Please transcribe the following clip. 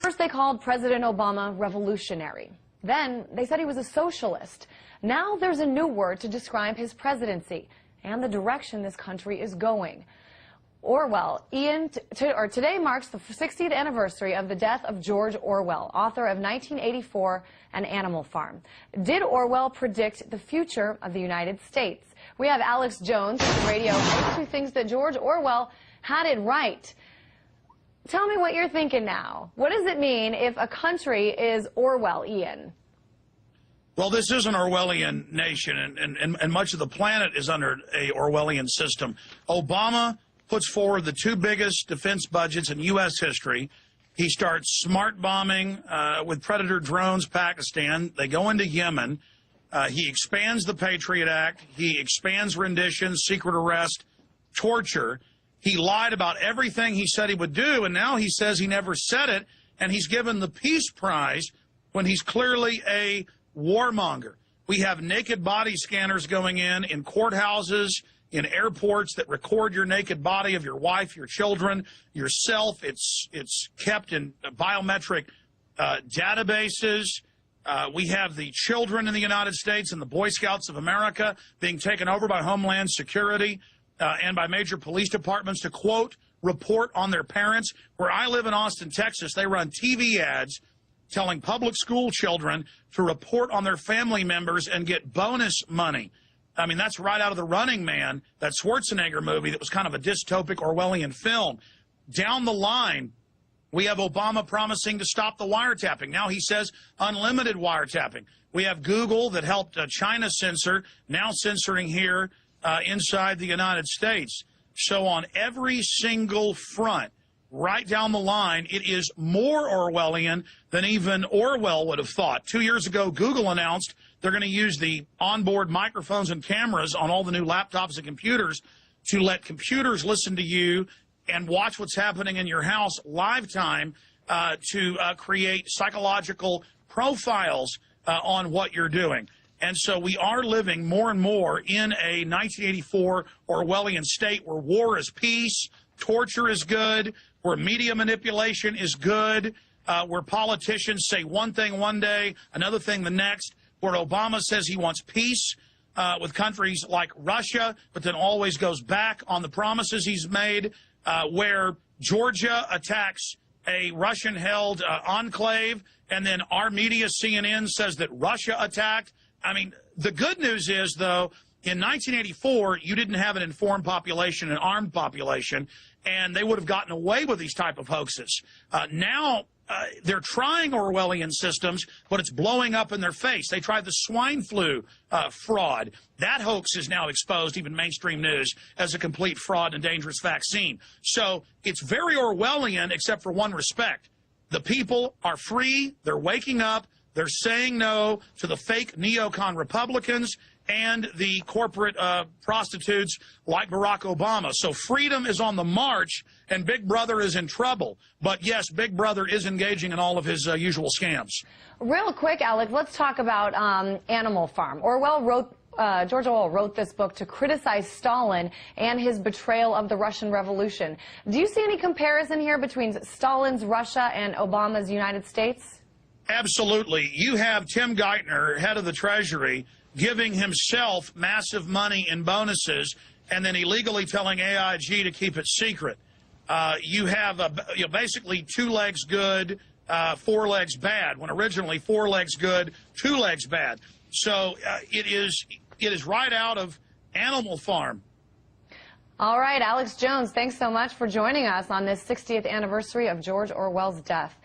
First, they called President Obama revolutionary. Then, they said he was a socialist. Now there's a new word to describe his presidency and the direction this country is going. Orwellian, today marks the 60th anniversary of the death of George Orwell, author of 1984 and Animal Farm. Did Orwell predict the future of the United States? We have Alex Jones, radio host, who thinks that George Orwell had it right. Tell me what you're thinking now. What does it mean if a country is Orwellian? Well, this is an Orwellian nation, and much of the planet is under a Orwellian system. Obama puts forward the two biggest defense budgets in U.S. history. He starts smart bombing with Predator drones Pakistan. They go into Yemen. He expands the Patriot Act. He expands rendition, secret arrest, torture. He lied about everything he said he would do, and now he says he never said it, and he's given the Peace Prize when he's clearly a warmonger. We have naked body scanners going in courthouses, in airports that record your naked body of your wife, your children, yourself. It's kept in biometric databases. We have the children in the United States and the Boy Scouts of America being taken over by Homeland Security and by major police departments to, quote, report on their parents. Where I live in Austin, Texas, they run TV ads telling public school children to report on their family members and get bonus money. I mean, that's right out of The Running Man, that Schwarzenegger movie that was kind of a dystopic Orwellian film. Down the line, we have Obama promising to stop the wiretapping. Now he says unlimited wiretapping. We have Google that helped China censor, now censoring here inside the United States. So on every single front, right down the line, it is more Orwellian than even Orwell would have thought. 2 years ago, Google announced they're going to use the onboard microphones and cameras on all the new laptops and computers to let computers listen to you and watch what's happening in your house live time to create psychological profiles on what you're doing. And so we are living more and more in a 1984 Orwellian state where war is peace, torture is good, where media manipulation is good, where politicians say one thing one day, another thing the next, where Obama says he wants peace with countries like Russia, but then always goes back on the promises he's made, where Georgia attacks a Russian-held enclave, and then our media, CNN, says that Russia attacked. I mean, the good news is, though, in 1984, you didn't have an informed population, an armed population, and they would have gotten away with these type of hoaxes. Now, they're trying Orwellian systems, but it's blowing up in their face. They tried the swine flu fraud. That hoax is now exposed, even mainstream news, as a complete fraud and dangerous vaccine. So it's very Orwellian, except for one respect. The people are free. They're waking up. They're saying no to the fake neocon Republicans and the corporate prostitutes like Barack Obama. So freedom is on the march, and Big Brother is in trouble. But yes, Big Brother is engaging in all of his usual scams. Real quick, Alex, let's talk about Animal Farm. George Orwell wrote this book to criticize Stalin and his betrayal of the Russian Revolution. Do you see any comparison here between Stalin's Russia and Obama's United States? Absolutely. You have Tim Geithner, head of the Treasury, giving himself massive money in bonuses and then illegally telling AIG to keep it secret. You have basically 2 legs good, 4 legs bad, when originally 4 legs good, 2 legs bad. So it is right out of Animal Farm. All right, Alex Jones, thanks so much for joining us on this 60th anniversary of George Orwell's death.